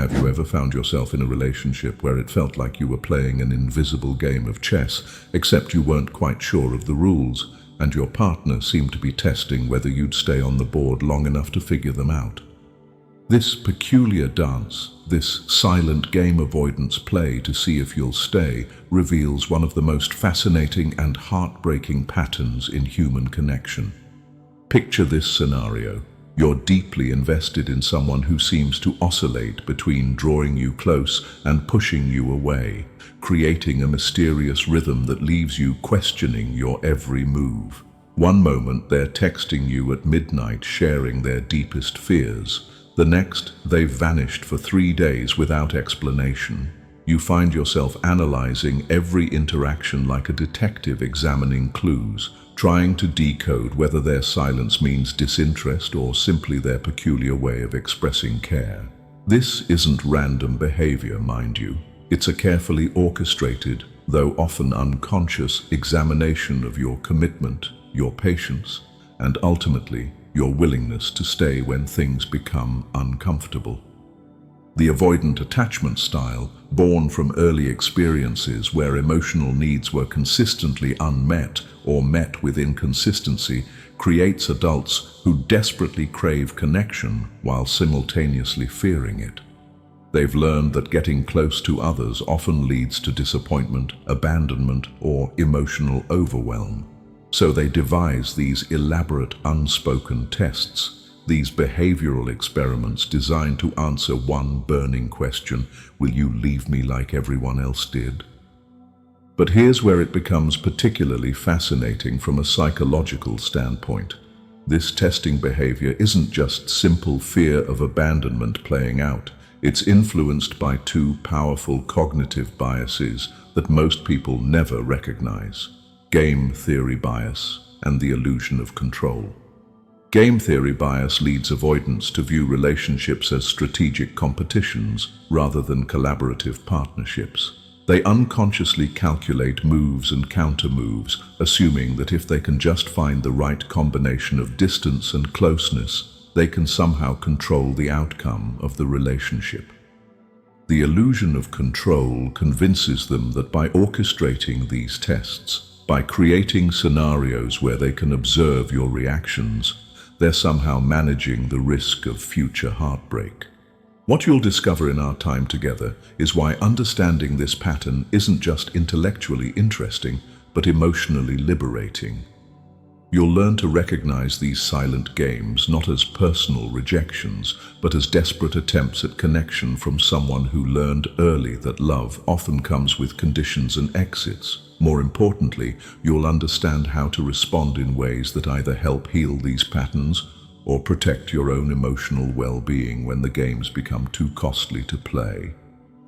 Have you ever found yourself in a relationship where it felt like you were playing an invisible game of chess, except you weren't quite sure of the rules, and your partner seemed to be testing whether you'd stay on the board long enough to figure them out? This peculiar dance, this silent game avoidance play to see if you'll stay, reveals one of the most fascinating and heartbreaking patterns in human connection. Picture this scenario. You're deeply invested in someone who seems to oscillate between drawing you close and pushing you away, creating a mysterious rhythm that leaves you questioning your every move. One moment they're texting you at midnight, sharing their deepest fears. The next, they've vanished for 3 days without explanation. You find yourself analyzing every interaction like a detective examining clues, trying to decode whether their silence means disinterest or simply their peculiar way of expressing care. This isn't random behavior, mind you. It's a carefully orchestrated, though often unconscious, examination of your commitment, your patience, and ultimately, your willingness to stay when things become uncomfortable. The avoidant attachment style, born from early experiences where emotional needs were consistently unmet or met with inconsistency, creates adults who desperately crave connection while simultaneously fearing it. They've learned that getting close to others often leads to disappointment, abandonment, or emotional overwhelm. So they devise these elaborate unspoken tests, these behavioral experiments designed to answer one burning question: will you leave me like everyone else did? But here's where it becomes particularly fascinating from a psychological standpoint. This testing behavior isn't just simple fear of abandonment playing out. It's influenced by two powerful cognitive biases that most people never recognize: game theory bias and the illusion of control. Game theory bias leads avoidants to view relationships as strategic competitions rather than collaborative partnerships. They unconsciously calculate moves and counter-moves, assuming that if they can just find the right combination of distance and closeness, they can somehow control the outcome of the relationship. The illusion of control convinces them that by orchestrating these tests, by creating scenarios where they can observe your reactions, they're somehow managing the risk of future heartbreak. What you'll discover in our time together is why understanding this pattern isn't just intellectually interesting, but emotionally liberating. You'll learn to recognize these silent games not as personal rejections, but as desperate attempts at connection from someone who learned early that love often comes with conditions and exits. More importantly, you'll understand how to respond in ways that either help heal these patterns or protect your own emotional well-being when the games become too costly to play.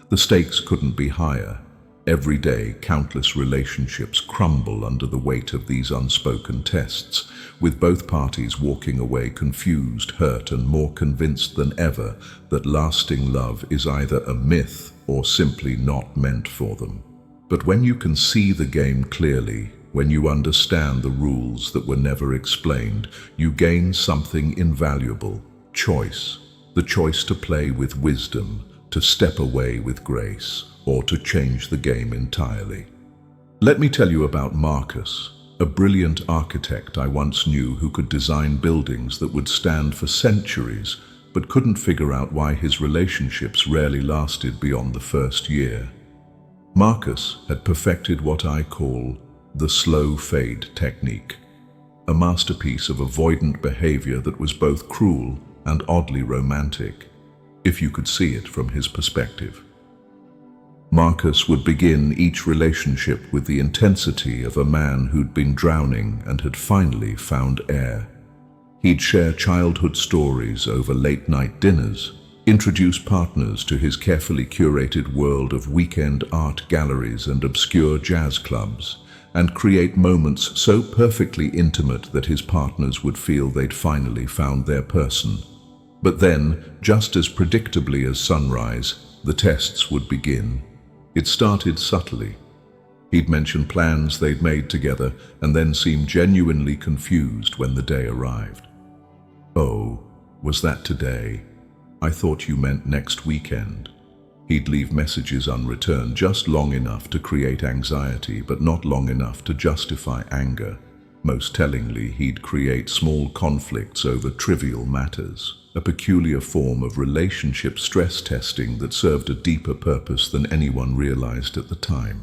The stakes couldn't be higher. Every day, countless relationships crumble under the weight of these unspoken tests, with both parties walking away confused, hurt, and more convinced than ever that lasting love is either a myth or simply not meant for them. But when you can see the game clearly, when you understand the rules that were never explained, you gain something invaluable: choice. The choice to play with wisdom, to step away with grace, or to change the game entirely. Let me tell you about Marcus, a brilliant architect I once knew who could design buildings that would stand for centuries, but couldn't figure out why his relationships rarely lasted beyond the first year. Marcus had perfected what I call the slow fade technique, a masterpiece of avoidant behavior that was both cruel and oddly romantic, if you could see it from his perspective. Marcus would begin each relationship with the intensity of a man who'd been drowning and had finally found air. He'd share childhood stories over late-night dinners, introduce partners to his carefully curated world of weekend art galleries and obscure jazz clubs, and create moments so perfectly intimate that his partners would feel they'd finally found their person. But then, just as predictably as sunrise, the tests would begin. It started subtly. He'd mention plans they'd made together and then seem genuinely confused when the day arrived. "Oh, was that today? I thought you meant next weekend." He'd leave messages unreturned just long enough to create anxiety, but not long enough to justify anger. Most tellingly, he'd create small conflicts over trivial matters, a peculiar form of relationship stress testing that served a deeper purpose than anyone realized at the time.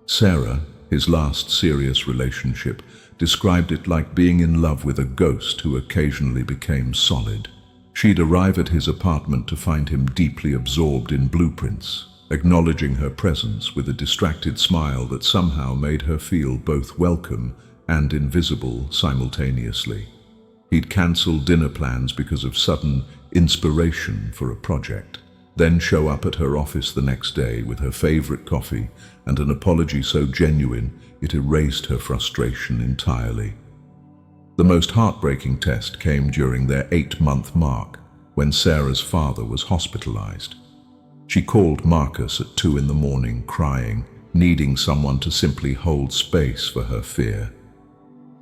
Sarah, his last serious relationship, described it like being in love with a ghost who occasionally became solid. She'd arrive at his apartment to find him deeply absorbed in blueprints, acknowledging her presence with a distracted smile that somehow made her feel both welcome and invisible simultaneously. He'd cancel dinner plans because of sudden inspiration for a project, then show up at her office the next day with her favorite coffee and an apology so genuine it erased her frustration entirely. The most heartbreaking test came during their 8-month mark, when Sarah's father was hospitalized. She called Marcus at 2 in the morning, crying, needing someone to simply hold space for her fear.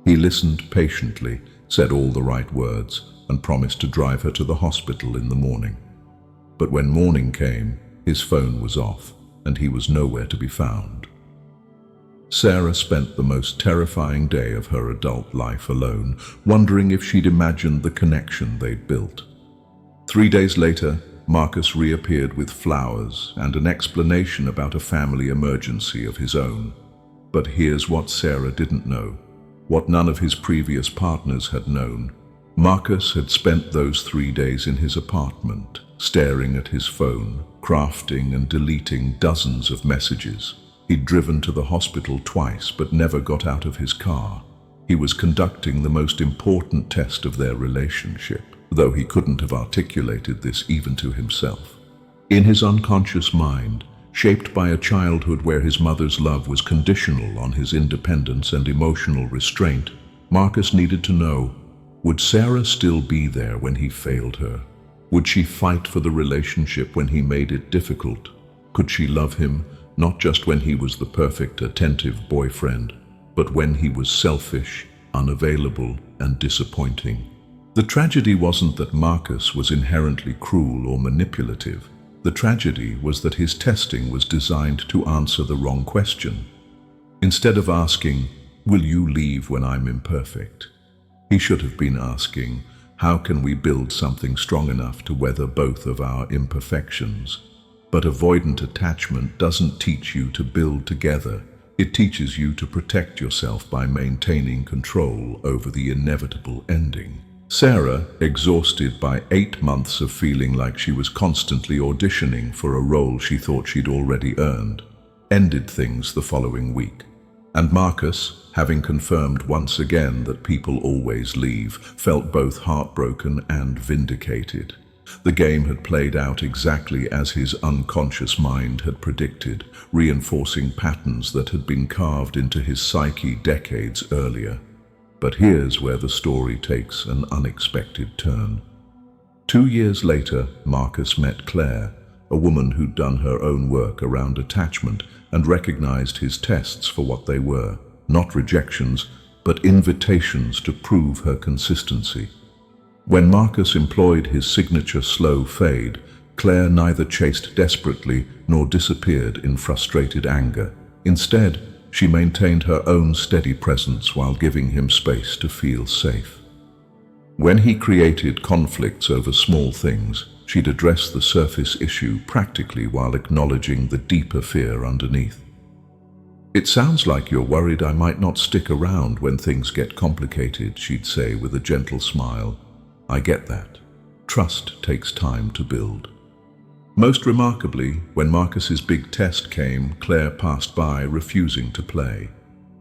He listened patiently, said all the right words, and promised to drive her to the hospital in the morning. But when morning came, his phone was off, and he was nowhere to be found. Sarah spent the most terrifying day of her adult life alone, wondering if she'd imagined the connection they'd built. 3 days later, Marcus reappeared with flowers and an explanation about a family emergency of his own. But here's what Sarah didn't know, what none of his previous partners had known. Marcus had spent those 3 days in his apartment, staring at his phone, crafting and deleting dozens of messages. He'd driven to the hospital twice but never got out of his car. He was conducting the most important test of their relationship, though he couldn't have articulated this even to himself. In his unconscious mind, shaped by a childhood where his mother's love was conditional on his independence and emotional restraint, Marcus needed to know, would Sarah still be there when he failed her? Would she fight for the relationship when he made it difficult? Could she love him, not just when he was the perfect, attentive boyfriend, but when he was selfish, unavailable, and disappointing? The tragedy wasn't that Marcus was inherently cruel or manipulative. The tragedy was that his testing was designed to answer the wrong question. Instead of asking, "Will you leave when I'm imperfect?" he should have been asking, "How can we build something strong enough to weather both of our imperfections?" But avoidant attachment doesn't teach you to build together. It teaches you to protect yourself by maintaining control over the inevitable ending. Sarah, exhausted by 8 months of feeling like she was constantly auditioning for a role she thought she'd already earned, ended things the following week. And Marcus, having confirmed once again that people always leave, felt both heartbroken and vindicated. The game had played out exactly as his unconscious mind had predicted, reinforcing patterns that had been carved into his psyche decades earlier. But here's where the story takes an unexpected turn. 2 years later, Marcus met Claire, a woman who'd done her own work around attachment and recognized his tests for what they were, not rejections, but invitations to prove her consistency. When Marcus employed his signature slow fade, Claire neither chased desperately nor disappeared in frustrated anger. Instead, she maintained her own steady presence while giving him space to feel safe. When he created conflicts over small things, she'd address the surface issue practically while acknowledging the deeper fear underneath. "It sounds like you're worried I might not stick around when things get complicated," she'd say with a gentle smile. "I get that. Trust takes time to build." Most remarkably, when Marcus's big test came, Claire passed by, refusing to play.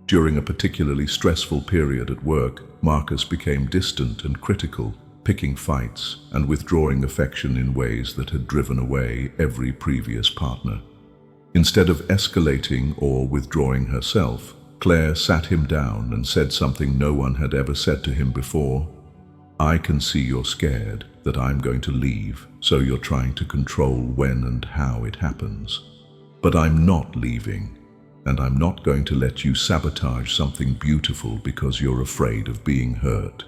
During a particularly stressful period at work, Marcus became distant and critical, picking fights and withdrawing affection in ways that had driven away every previous partner. Instead of escalating or withdrawing herself, Claire sat him down and said something no one had ever said to him before. "I can see you're scared that I'm going to leave, so you're trying to control when and how it happens. But I'm not leaving, and I'm not going to let you sabotage something beautiful because you're afraid of being hurt.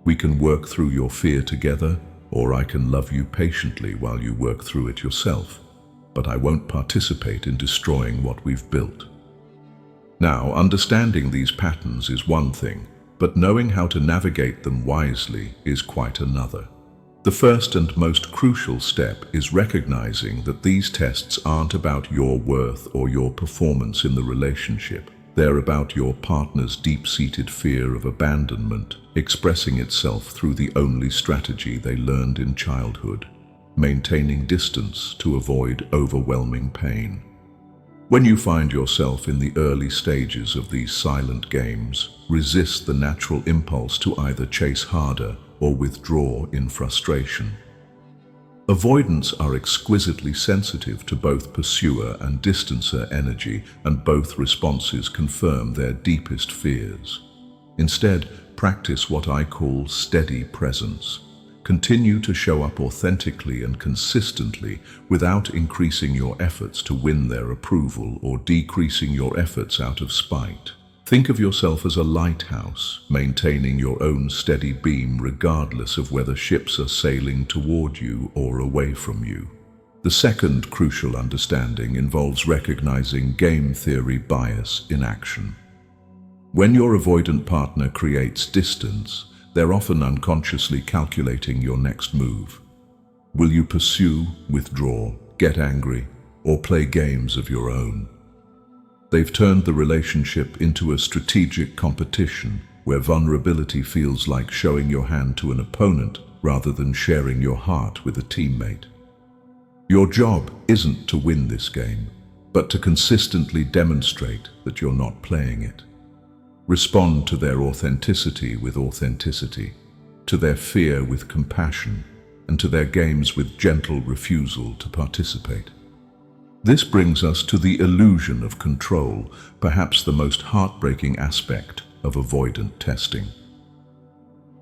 We can work through your fear together, or I can love you patiently while you work through it yourself, but I won't participate in destroying what we've built. Now, understanding these patterns is one thing, but knowing how to navigate them wisely is quite another. The first and most crucial step is recognizing that these tests aren't about your worth or your performance in the relationship. They're about your partner's deep-seated fear of abandonment, expressing itself through the only strategy they learned in childhood: maintaining distance to avoid overwhelming pain. When you find yourself in the early stages of these silent games, resist the natural impulse to either chase harder or withdraw in frustration. Avoidants are exquisitely sensitive to both pursuer and distancer energy, and both responses confirm their deepest fears. Instead, practice what I call steady presence. Continue to show up authentically and consistently without increasing your efforts to win their approval or decreasing your efforts out of spite. Think of yourself as a lighthouse, maintaining your own steady beam regardless of whether ships are sailing toward you or away from you. The second crucial understanding involves recognizing game theory bias in action. When your avoidant partner creates distance, they're often unconsciously calculating your next move. Will you pursue, withdraw, get angry, or play games of your own? They've turned the relationship into a strategic competition where vulnerability feels like showing your hand to an opponent rather than sharing your heart with a teammate. Your job isn't to win this game, but to consistently demonstrate that you're not playing it. Respond to their authenticity with authenticity, to their fear with compassion, and to their games with gentle refusal to participate. This brings us to the illusion of control, perhaps the most heartbreaking aspect of avoidant testing.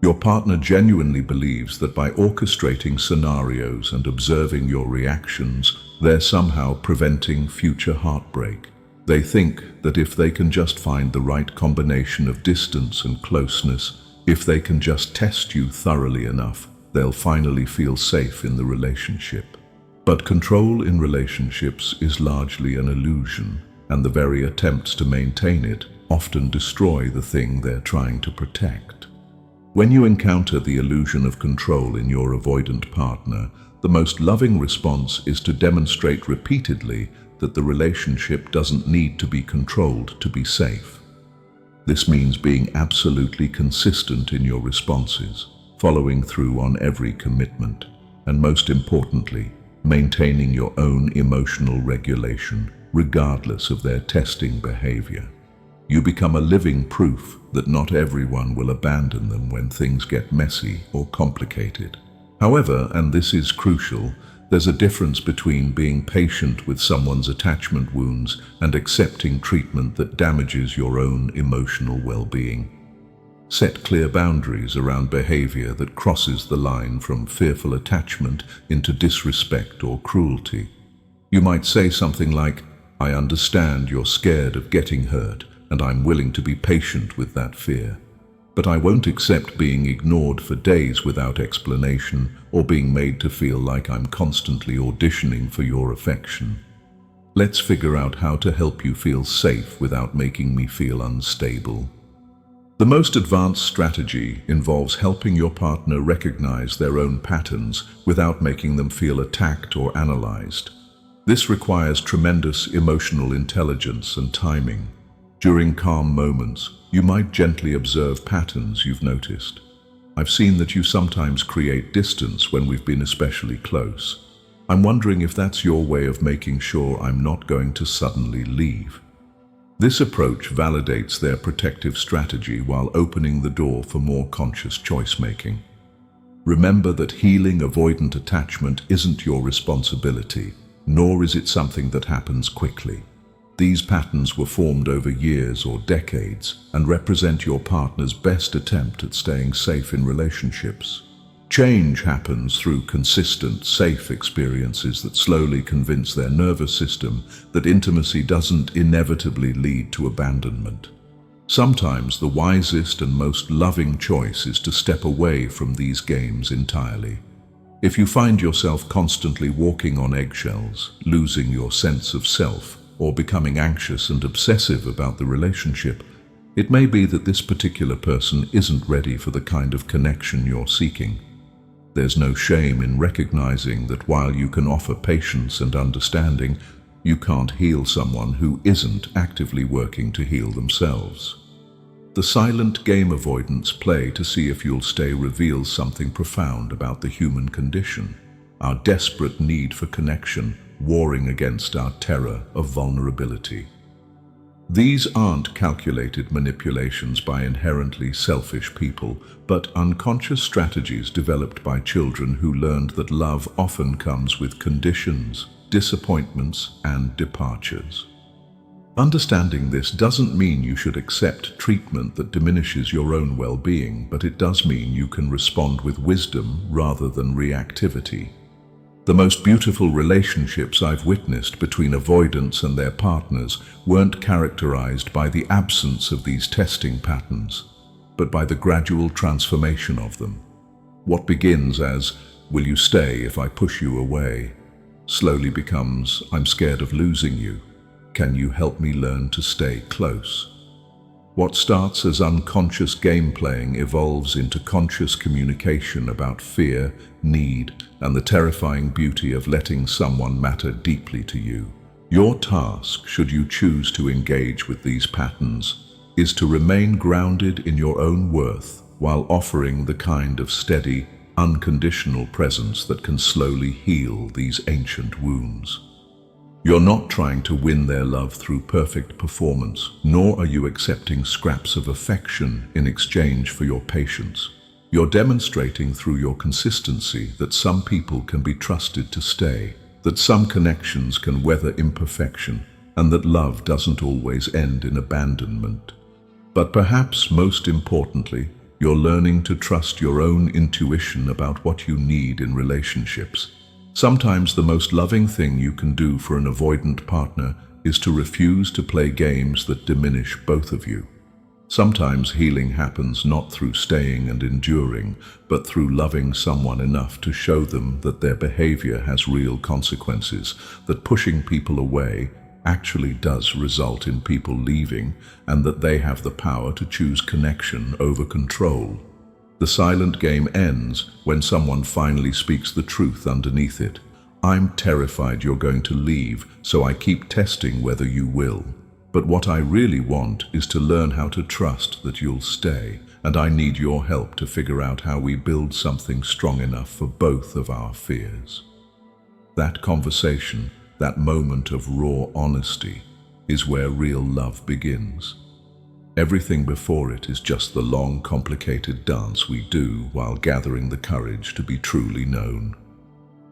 Your partner genuinely believes that by orchestrating scenarios and observing your reactions, they're somehow preventing future heartbreak. They think that if they can just find the right combination of distance and closeness, if they can just test you thoroughly enough, they'll finally feel safe in the relationship. But control in relationships is largely an illusion, and the very attempts to maintain it often destroy the thing they're trying to protect. When you encounter the illusion of control in your avoidant partner, the most loving response is to demonstrate repeatedly that the relationship doesn't need to be controlled to be safe. This means being absolutely consistent in your responses, following through on every commitment, and most importantly, maintaining your own emotional regulation regardless of their testing behavior. You become a living proof that not everyone will abandon them when things get messy or complicated. However, and this is crucial, there's a difference between being patient with someone's attachment wounds and accepting treatment that damages your own emotional well-being. Set clear boundaries around behavior that crosses the line from fearful attachment into disrespect or cruelty. You might say something like, "I understand you're scared of getting hurt, and I'm willing to be patient with that fear. But I won't accept being ignored for days without explanation or being made to feel like I'm constantly auditioning for your affection. Let's figure out how to help you feel safe without making me feel unstable." The most advanced strategy involves helping your partner recognize their own patterns without making them feel attacked or analyzed. This requires tremendous emotional intelligence and timing. During calm moments, you might gently observe patterns you've noticed. "I've seen that you sometimes create distance when we've been especially close. I'm wondering if that's your way of making sure I'm not going to suddenly leave." This approach validates their protective strategy while opening the door for more conscious choice-making. Remember that healing avoidant attachment isn't your responsibility, nor is it something that happens quickly. These patterns were formed over years or decades and represent your partner's best attempt at staying safe in relationships. Change happens through consistent, safe experiences that slowly convince their nervous system that intimacy doesn't inevitably lead to abandonment. Sometimes the wisest and most loving choice is to step away from these games entirely. If you find yourself constantly walking on eggshells, losing your sense of self, or becoming anxious and obsessive about the relationship, it may be that this particular person isn't ready for the kind of connection you're seeking. There's no shame in recognizing that while you can offer patience and understanding, you can't heal someone who isn't actively working to heal themselves. The Silent Game Avoidants play to see if you'll stay reveals something profound about the human condition, our desperate need for connection, warring against our terror of vulnerability. These aren't calculated manipulations by inherently selfish people, but unconscious strategies developed by children who learned that love often comes with conditions, disappointments, and departures. Understanding this doesn't mean you should accept treatment that diminishes your own well-being, but it does mean you can respond with wisdom rather than reactivity. The most beautiful relationships I've witnessed between avoidants and their partners weren't characterized by the absence of these testing patterns, but by the gradual transformation of them. What begins as, "Will you stay if I push you away?" slowly becomes, "I'm scared of losing you. Can you help me learn to stay close?" What starts as unconscious game playing evolves into conscious communication about fear, need, and the terrifying beauty of letting someone matter deeply to you. Your task, should you choose to engage with these patterns, is to remain grounded in your own worth while offering the kind of steady, unconditional presence that can slowly heal these ancient wounds. You're not trying to win their love through perfect performance, nor are you accepting scraps of affection in exchange for your patience. You're demonstrating through your consistency that some people can be trusted to stay, that some connections can weather imperfection, and that love doesn't always end in abandonment. But perhaps most importantly, you're learning to trust your own intuition about what you need in relationships. Sometimes the most loving thing you can do for an avoidant partner is to refuse to play games that diminish both of you. Sometimes healing happens not through staying and enduring, but through loving someone enough to show them that their behavior has real consequences, that pushing people away actually does result in people leaving, and that they have the power to choose connection over control. The silent game ends when someone finally speaks the truth underneath it. "I'm terrified you're going to leave, so I keep testing whether you will. But what I really want is to learn how to trust that you'll stay, and I need your help to figure out how we build something strong enough for both of our fears." That conversation, that moment of raw honesty, is where real love begins. Everything before it is just the long, complicated dance we do while gathering the courage to be truly known.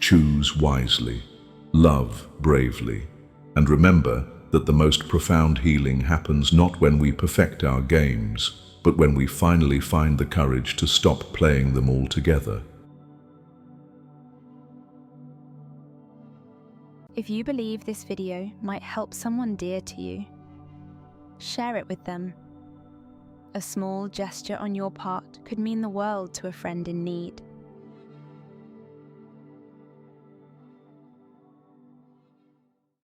Choose wisely, love bravely, and remember that the most profound healing happens not when we perfect our games, but when we finally find the courage to stop playing them all together. If you believe this video might help someone dear to you, share it with them. A small gesture on your part could mean the world to a friend in need.